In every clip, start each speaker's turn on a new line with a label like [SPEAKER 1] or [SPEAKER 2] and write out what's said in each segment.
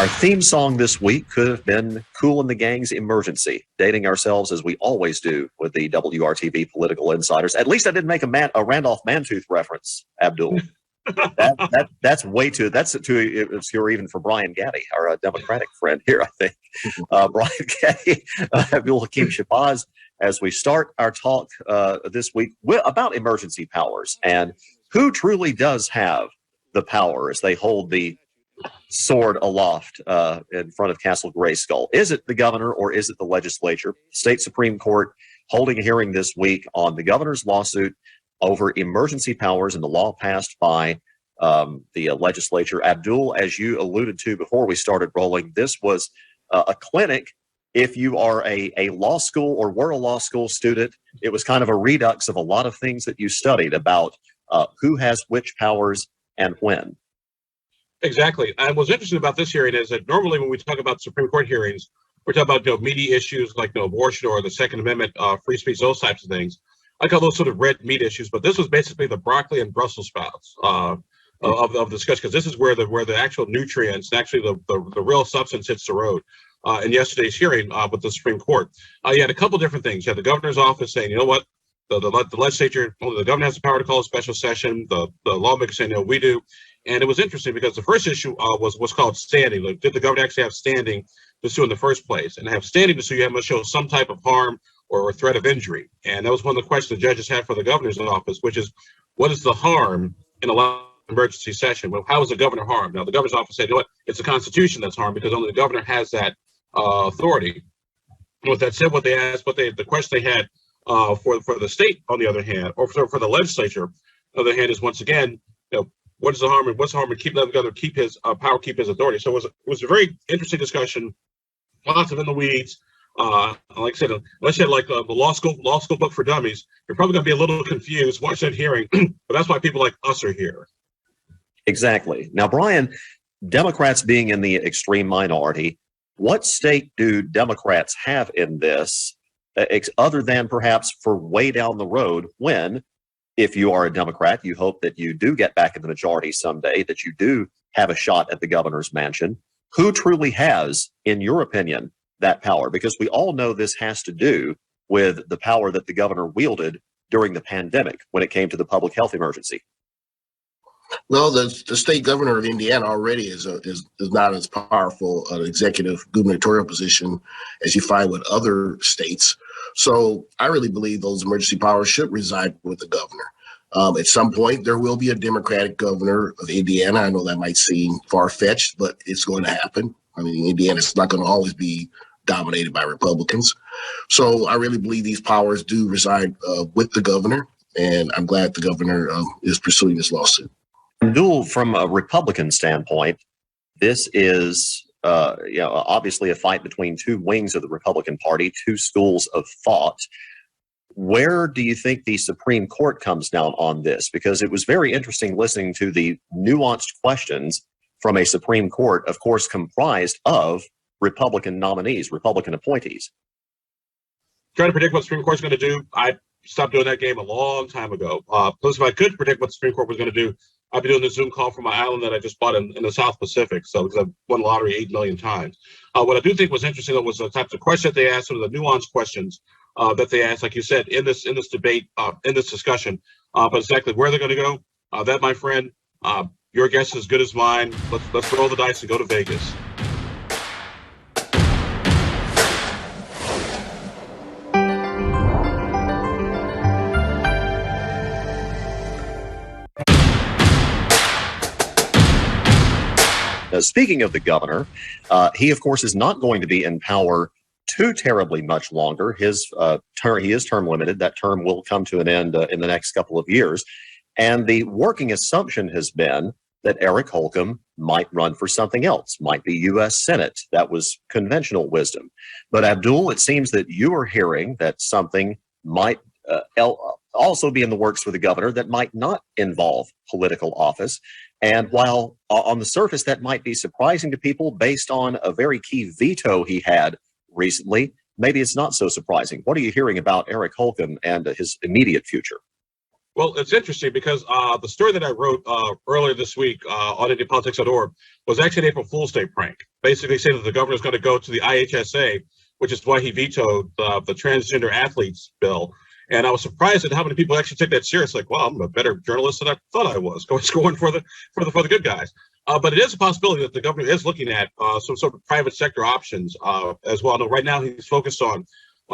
[SPEAKER 1] Our theme song this week could have been Kool and the Gang's Emergency, dating ourselves as we always do with the WRTV political insiders. At least I didn't make a Randolph Mantooth reference, Abdul. That's way too, that's too obscure even for Brian Gaddy, our Democratic friend here, I think. Brian Gaddy, Abdul Hakeem Shabazz, as we start our talk this week about emergency powers and who truly does have the power as they hold the sword aloft in front of Castle Grayskull. Is it the governor or is it the legislature? State Supreme Court holding a hearing this week on the governor's lawsuit over emergency powers and the law passed by the legislature. Abdul, as you alluded to before we started rolling, this was a clinic. If you are a law school or were a law school student, it was kind of a redux of a lot of things that you studied about who has which powers and when.
[SPEAKER 2] Exactly. And what's interesting about this hearing is that normally when we talk about Supreme Court hearings, we're talking about meaty issues like abortion or the Second Amendment, free speech, those types of things. I call those sort of red meat issues, but this was basically the broccoli and Brussels sprouts of discussion, because this is where the actual nutrients, actually the real substance hits the road. In yesterday's hearing with the Supreme Court, you had a couple different things. You had the governor's office saying, you know what, the legislature, the governor has the power to call a special session. The lawmakers saying, no, we do. And it was interesting because the first issue was called standing. Like, did the governor actually have standing to sue in the first place? And have standing to sue, you must show some type of harm or threat of injury. And that was one of the questions the judges had for the governor's office, which is, what is the harm in a emergency session? Well, how is the governor harmed? Now, the governor's office said, you know what, it's the Constitution that's harmed because only the governor has that authority. And with that said, the question they had for the state, on the other hand, or for the legislature, on the other hand, is once again, what is the harm and what's the harm in keep letting the governor keep his power, keep his authority? So it was a very interesting discussion, lots of in the weeds. Like I said, unless you had like the law school book for dummies, you're probably going to be a little confused watch that hearing. But that's why people like us are here.
[SPEAKER 1] Exactly. Now, Brian, Democrats being in the extreme minority, what stake do Democrats have in this, other than perhaps for way down the road when, if you are a Democrat, you hope that you do get back in the majority someday, that you do have a shot at the governor's mansion? Who truly has, in your opinion, that power? Because we all know this has to do with the power that the governor wielded during the pandemic when it came to the public health emergency.
[SPEAKER 3] Well, the state governor of Indiana already is not as powerful an executive gubernatorial position as you find with other states. So I really believe those emergency powers should reside with the governor. At some point, there will be a Democratic governor of Indiana. I know that might seem far-fetched, but it's going to happen. I mean, Indiana is not going to always be dominated by Republicans. So I really believe these powers do reside with the governor, and I'm glad the governor is pursuing this lawsuit.
[SPEAKER 1] Abdul, from a Republican standpoint, this is obviously a fight between two wings of the Republican Party, two schools of thought. Where do you think the Supreme Court comes down on this? Because it was very interesting listening to the nuanced questions from a Supreme Court, of course, comprised of Republican nominees, Republican appointees.
[SPEAKER 2] Trying to predict what the Supreme Court's going to do, I stopped doing that game a long time ago. Plus, if I could predict what the Supreme Court was going to do, I'd be doing the Zoom call from my island that I just bought in the South Pacific. So, because I've won the lottery 8 million times. What I do think was interesting, though, was the types of questions that they asked, some of the nuanced questions that they asked, like you said, in this debate, in this discussion. But exactly where they're going to go, that, my friend, your guess is as good as mine. Let's roll the dice and go to Vegas.
[SPEAKER 1] Speaking of the governor, he, of course, is not going to be in power too terribly much longer. He is term limited. That term will come to an end in the next couple of years. And the working assumption has been that Eric Holcomb might run for something else, might be U.S. Senate. That was conventional wisdom. But Abdul, it seems that you are hearing that something might also be in the works for the governor that might not involve political office. And while on the surface that might be surprising to people based on a very key veto he had recently, maybe it's not so surprising. What are you hearing about Eric Holcomb and his immediate future?
[SPEAKER 2] Well, it's interesting because the story that I wrote earlier this week on IndiaPolitics.org was actually an April Fool's Day prank, basically saying that the governor is going to go to the IHSA, which is why he vetoed the transgender athletes bill. And I was surprised at how many people actually take that serious. Like, well, I'm a better journalist than I thought I was, going for the good guys. But it is a possibility that the governor is looking at some sort of private sector options as well. Now, right now, he's focused on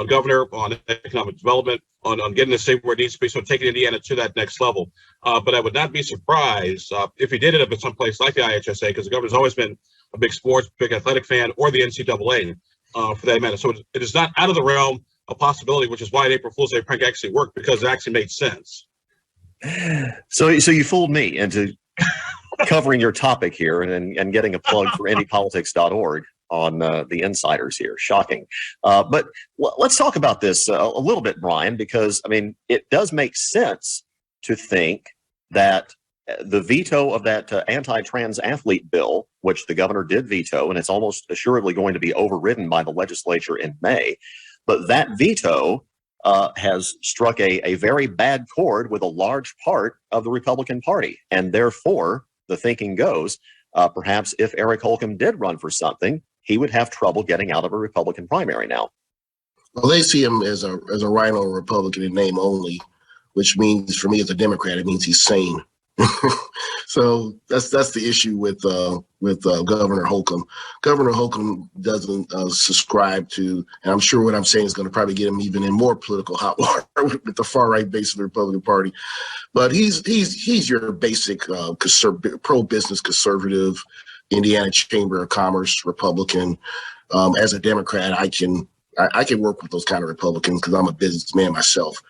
[SPEAKER 2] governor, on economic development, on getting the state where it needs to be, so taking Indiana to that next level. But I would not be surprised if he did end up at some place like the IHSA, because the governor's always been a big sports, big athletic fan, or the NCAA for that matter. So it is not out of the realm of possibility, which is why an April Fool's Day prank actually worked, because it actually made sense.
[SPEAKER 1] So you fooled me into covering your topic here and getting a plug for IndyPolitics.org on the insiders here. Shocking. But let's talk about this a little bit, Brian, because, I mean, it does make sense to think that the veto of that anti-trans athlete bill, which the governor did veto, and it's almost assuredly going to be overridden by the legislature in May, but that veto has struck a very bad chord with a large part of the Republican Party. And therefore, the thinking goes, perhaps if Eric Holcomb did run for something, he would have trouble getting out of a Republican primary now.
[SPEAKER 3] Well, they see him as a rhino Republican in name only, which means, for me as a Democrat, it means he's sane. So that's the issue with Governor Holcomb. Governor Holcomb doesn't subscribe to, and I'm sure what I'm saying is going to probably get him even in more political hot water with the far right base of the Republican Party. But he's your basic pro-business conservative, Indiana Chamber of Commerce Republican. As a Democrat, I can work with those kind of Republicans because I'm a businessman myself.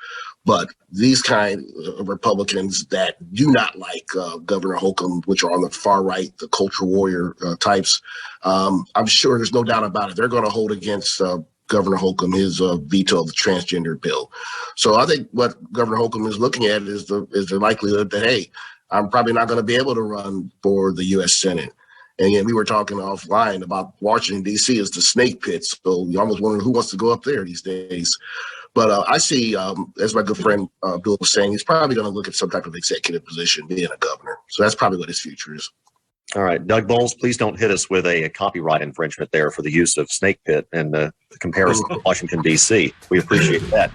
[SPEAKER 3] But these kind of Republicans that do not like Governor Holcomb, which are on the far right, the culture warrior types, I'm sure there's no doubt about it. They're going to hold against Governor Holcomb his veto of the transgender bill. So I think what Governor Holcomb is looking at is the likelihood that, hey, I'm probably not going to be able to run for the U.S. Senate. And yet we were talking offline about Washington, D.C. as the snake pit. So you almost wonder who wants to go up there these days. But I see, as my good friend Abdul was saying, he's probably going to look at some type of executive position, being a governor. So that's probably what his future is.
[SPEAKER 1] All right, Doug Bowles, please don't hit us with a copyright infringement there for the use of snake pit and the comparison to Washington, D.C. We appreciate that.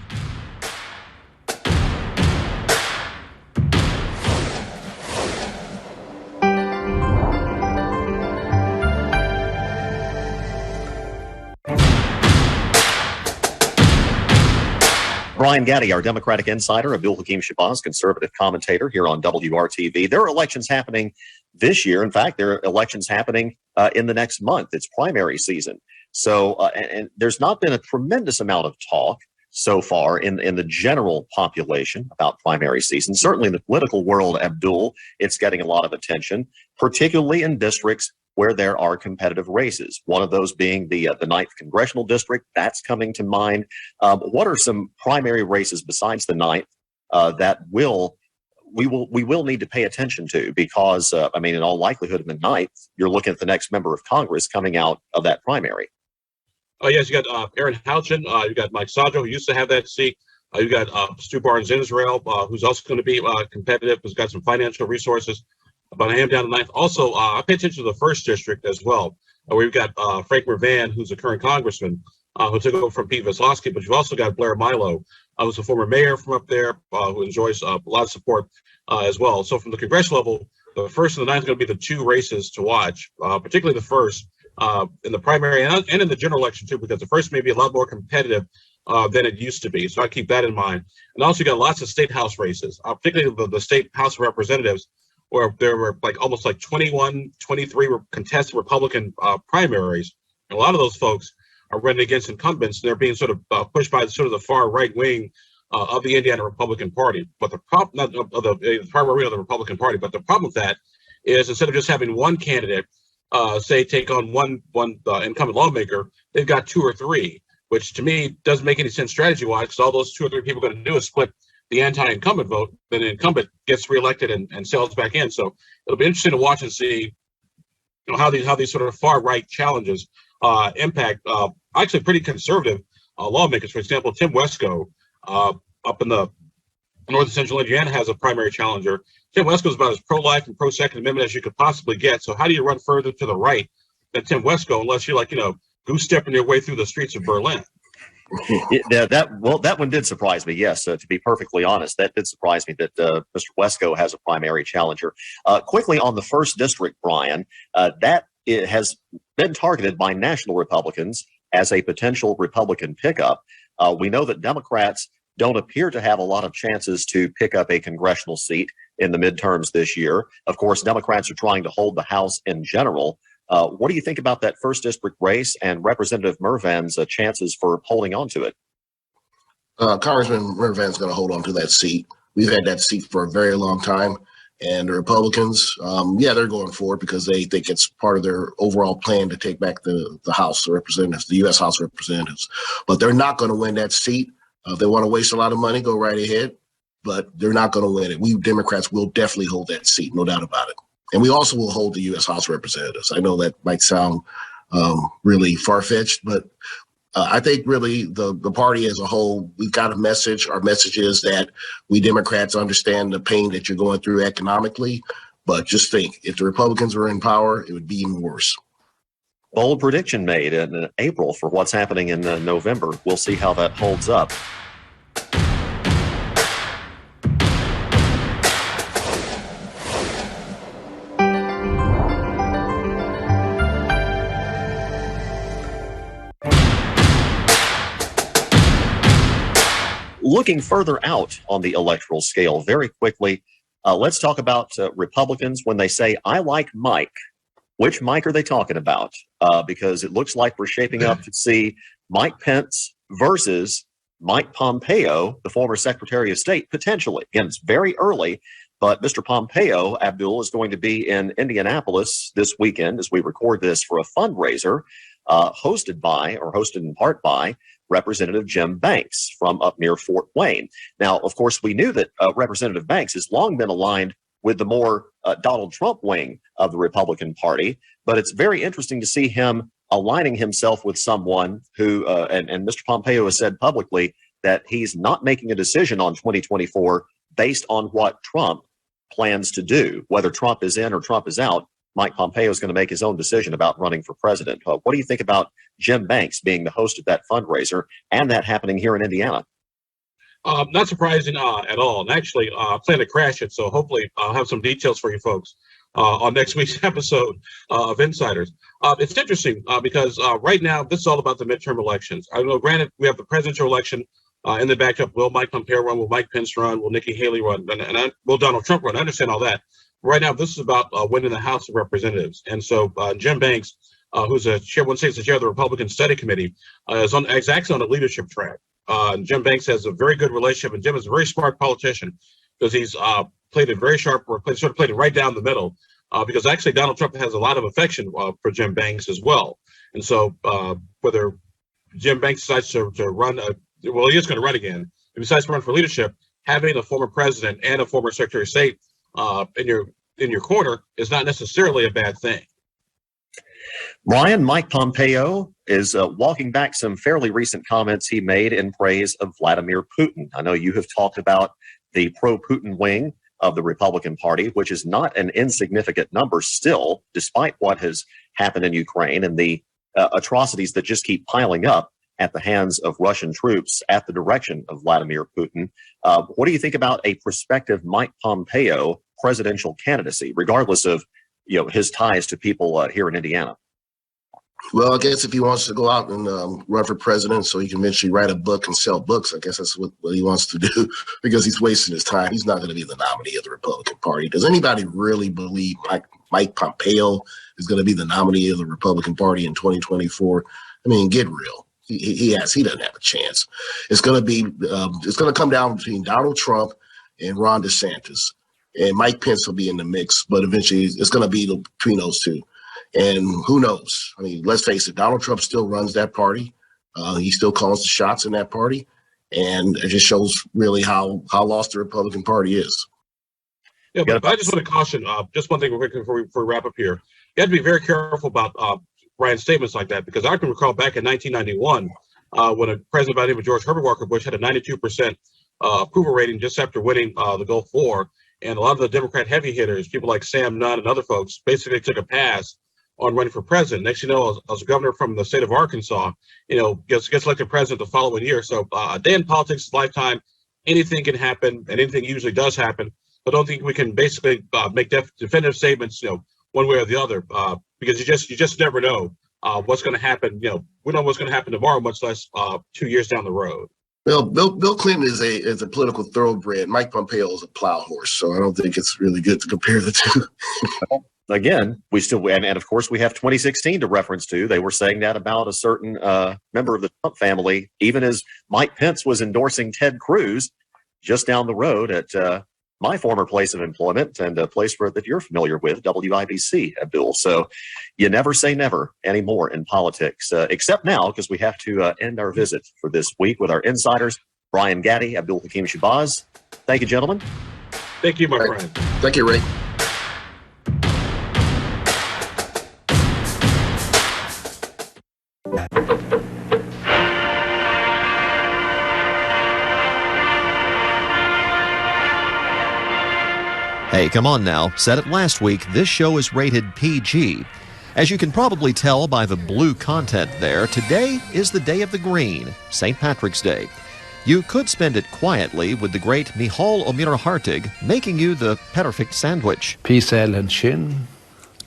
[SPEAKER 1] Brian Gaddy, our Democratic insider, Abdul Hakim Shabazz, conservative commentator here on WRTV. There are elections happening this year. In fact, there are elections happening in the next month. It's primary season. So, and there's not been a tremendous amount of talk so far in the general population about primary season. Certainly in the political world, Abdul, it's getting a lot of attention, particularly in districts where there are competitive races. One of those being the 9th Congressional District. That's coming to mind. What are some primary races besides the 9th that we will need to pay attention to? Because, I mean, in all likelihood, in the 9th, you're looking at the next member of Congress coming out of that primary.
[SPEAKER 2] Oh, yes, you got Aaron Houchin. You got Mike Sadro, who used to have that seat. You got Stu Barnes Israel, who's also going to be competitive, who's got some financial resources. But I am down to 9th. Also, I pay attention to the 1st district as well. We've got Frank Mervan, who's a current congressman, who took over from Pete Vislowski. But you've also got Blair Milo, who's a former mayor from up there, who enjoys a lot of support as well. So from the congressional level, the 1st and the 9th are going to be the two races to watch, particularly the 1st in the primary and in the general election, too, because the 1st may be a lot more competitive than it used to be. So I keep that in mind. And also, you got lots of state house races, particularly the state House of Representatives, where there were almost 21, 23 contested Republican primaries. And a lot of those folks are running against incumbents. And they're being sort of pushed by sort of the far right wing of the Indiana Republican Party. But the problem, not of the primary of the Republican Party, but the problem with that is instead of just having one candidate, say, take on one incumbent lawmaker, they've got 2 or 3, which to me doesn't make any sense strategy-wise, because all those 2 or 3 people are going to do is split the anti-incumbent vote, then the incumbent gets reelected and sails back in. So it'll be interesting to watch and see, how these sort of far right challenges impact actually pretty conservative lawmakers. For example, Tim Wesco up in the Northern Central Indiana has a primary challenger. Tim Wesco is about as pro-life and pro-Second Amendment as you could possibly get. So how do you run further to the right than Tim Wesco unless you're goose-stepping your way through the streets of Berlin?
[SPEAKER 1] That one did surprise me. Yes, to be perfectly honest, that did surprise me that Mr. Wesco has a primary challenger. Quickly on the first district, Brian, that it has been targeted by national Republicans as a potential Republican pickup. We know that Democrats don't appear to have a lot of chances to pick up a congressional seat in the midterms this year. Of course, Democrats are trying to hold the House in general. What do you think about that first district race and Representative Mervan's chances for holding on to it?
[SPEAKER 3] Congressman Mervan's going to hold on to that seat. We've had that seat for a very long time. And the Republicans, they're going for it because they think it's part of their overall plan to take back the House of Representatives, the U.S. House of Representatives. But they're not going to win that seat. If they want to waste a lot of money, go right ahead. But they're not going to win it. We Democrats will definitely hold that seat, no doubt about it. And we also will hold the U.S. House of Representatives. I know that might sound really far-fetched, but I think really the party as a whole, we've got a message. Our message is that we Democrats understand the pain that you're going through economically, but just think, if the Republicans were in power, it would be even worse.
[SPEAKER 1] Bold prediction made in April for what's happening in November. We'll see how that holds up. Looking further out on the electoral scale very quickly, let's talk about Republicans when they say, I like Mike. Which Mike are they talking about? Because it looks like we're shaping up to see Mike Pence versus Mike Pompeo, the former Secretary of State, potentially. Again, it's very early, but Mr. Pompeo, Abdul, is going to be in Indianapolis this weekend as we record this for a fundraiser hosted in part by Representative Jim Banks from up near Fort Wayne. Now, of course, we knew that Representative Banks has long been aligned with the more Donald Trump wing of the Republican Party, but it's very interesting to see him aligning himself with someone who, and Mr. Pompeo has said publicly that he's not making a decision on 2024 based on what Trump plans to do. Whether Trump is in or Trump is out, Mike Pompeo is going to make his own decision about running for president. What do you think about Jim Banks being the host of that fundraiser and that happening here in Indiana?
[SPEAKER 2] Not surprising at all. And actually, I plan to crash it. So hopefully I'll have some details for you folks on next week's episode of Insiders. It's interesting because right now, this is all about the midterm elections. I know, granted, we have the presidential election in the backup. Will Mike Pompeo run? Will Mike Pence run? Will Nikki Haley run? And will Donald Trump run? I understand all that. Right now, this is about winning the House of Representatives. And so Jim Banks, who's the chair of the Republican Study Committee, is actually on a leadership track. Jim Banks has a very good relationship, and Jim is a very smart politician because he's played it very sharp, or played it right down the middle. Because actually, Donald Trump has a lot of affection for Jim Banks as well. And so, whether Jim Banks decides to run, he is going to run again. If he decides to run for leadership, having a former president and a former Secretary of State in your corner is not necessarily a bad thing.
[SPEAKER 1] Brian, Mike Pompeo is walking back some fairly recent comments he made in praise of Vladimir Putin. I know you have talked about the pro-Putin wing of the Republican Party, which is not an insignificant number still, despite what has happened in Ukraine and the atrocities that just keep piling up at the hands of Russian troops at the direction of Vladimir Putin. What do you think about a prospective Mike Pompeo presidential candidacy, regardless of his ties to people here in Indiana?
[SPEAKER 3] Well, I guess if he wants to go out and run for president so he can eventually write a book and sell books, I guess that's what he wants to do because he's wasting his time. He's not going to be the nominee of the Republican Party. Does anybody really believe Mike Pompeo is going to be the nominee of the Republican Party in 2024? I mean, get real. He doesn't have a chance. It's going to come down between Donald Trump and Ron DeSantis, and Mike Pence will be in the mix, but eventually it's going to be between those two. And who knows? I mean, let's face it, Donald Trump still runs that party. He still calls the shots in that party. And it just shows really how lost the Republican Party is.
[SPEAKER 2] Yeah, but I just want to caution just one thing real quick before we wrap up here. You have to be very careful about Ryan's statements like that, because I can recall back in 1991 when a president by the name of George Herbert Walker Bush had a 92% approval rating just after winning the Gulf War. And a lot of the Democrat heavy hitters, people like Sam Nunn and other folks, basically took a pass on running for president. Next, you know, as a governor from the state of Arkansas, you know, gets elected president the following year. So a day in politics, lifetime, anything can happen, and anything usually does happen. But I don't think we can basically make definitive statements, you know, one way or the other, because you just never know what's going to happen. You know, we don't know what's going to happen tomorrow, much less 2 years down the road.
[SPEAKER 3] Well, Bill Clinton is a political thoroughbred. Mike Pompeo is a plow horse, so I don't think it's really good to compare the two.
[SPEAKER 1] Again, we still, and of course, we have 2016 to reference to. They were saying that about a certain member of the Trump family, even as Mike Pence was endorsing Ted Cruz just down the road at my former place of employment and a place that you're familiar with, WIBC, Abdul. So you never say never anymore in politics, except now, because we have to end our visit for this week with our insiders, Brian Gaddy, Abdul Hakim Shabazz. Thank you, gentlemen.
[SPEAKER 2] Thank you, my friend.
[SPEAKER 3] Thank you, Ray.
[SPEAKER 4] Hey, come on now. Said it last week, this show is rated PG. As you can probably tell by the blue content there, today is the day of the green, St. Patrick's Day. You could spend it quietly with the great Michal O'Meara Hartig making you the perfect sandwich.
[SPEAKER 5] Píosa eile sin,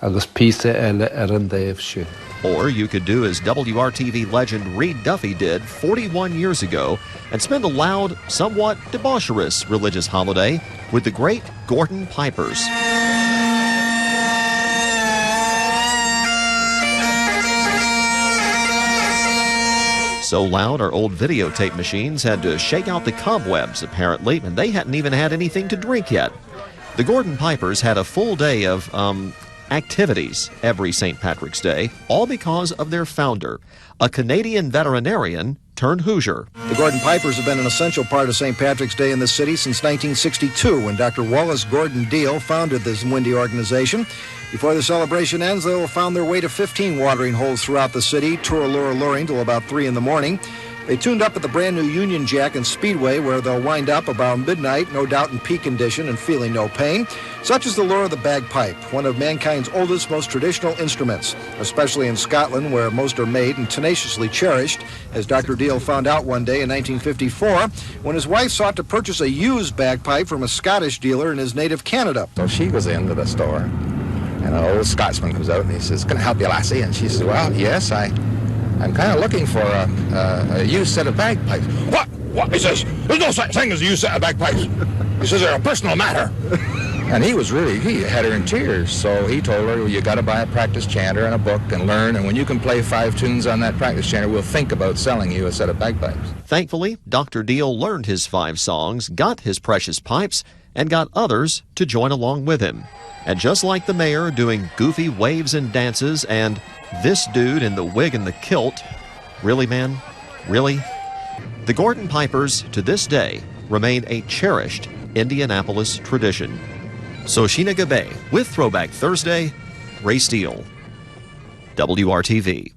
[SPEAKER 5] agus píosa eile an déobh sin.
[SPEAKER 4] Or you could do as WRTV legend Reed Duffy did 41 years ago and spend a loud, somewhat debaucherous religious holiday with the great Gordon Pipers. So loud our old videotape machines had to shake out the cobwebs, apparently, and they hadn't even had anything to drink yet. The Gordon Pipers had a full day of, activities every St. Patrick's Day, all because of their founder, a Canadian veterinarian turned Hoosier.
[SPEAKER 6] The Gordon Pipers have been an essential part of St. Patrick's Day in the city since 1962, when Dr. Wallace Gordon Deal founded this windy organization. Before the celebration ends, they will have found their way to 15 watering holes throughout the city, luring till about 3 in the morning. They tuned up at the brand new Union Jack and Speedway, where they'll wind up about midnight, no doubt in peak condition and feeling no pain. Such is the lure of the bagpipe, one of mankind's oldest, most traditional instruments, especially in Scotland, where most are made and tenaciously cherished, as Dr. Deal found out one day in 1954, when his wife sought to purchase a used bagpipe from a Scottish dealer in his native Canada.
[SPEAKER 7] So she goes into the store, and an old Scotsman comes out and he says, "Can I help you, lassie?" And she says, "Well, yes, I'm kind of looking for a used set of bagpipes." What? He says, "There's no such thing as a used set of bagpipes." He says, "They're a personal matter." And he had her in tears. So he told her, "Well, you got to buy a practice chanter and a book and learn. And when you can play 5 tunes on that practice chanter, we'll think about selling you a set of bagpipes."
[SPEAKER 4] Thankfully, Dr. Deal learned his 5 songs, got his precious pipes, and got others to join along with him. And just like the mayor doing goofy waves and dances and this dude in the wig and the kilt, really, man? Really? The Gordon Pipers, to this day, remain a cherished Indianapolis tradition. So Sheena Gabe with Throwback Thursday, Ray Steele, WRTV.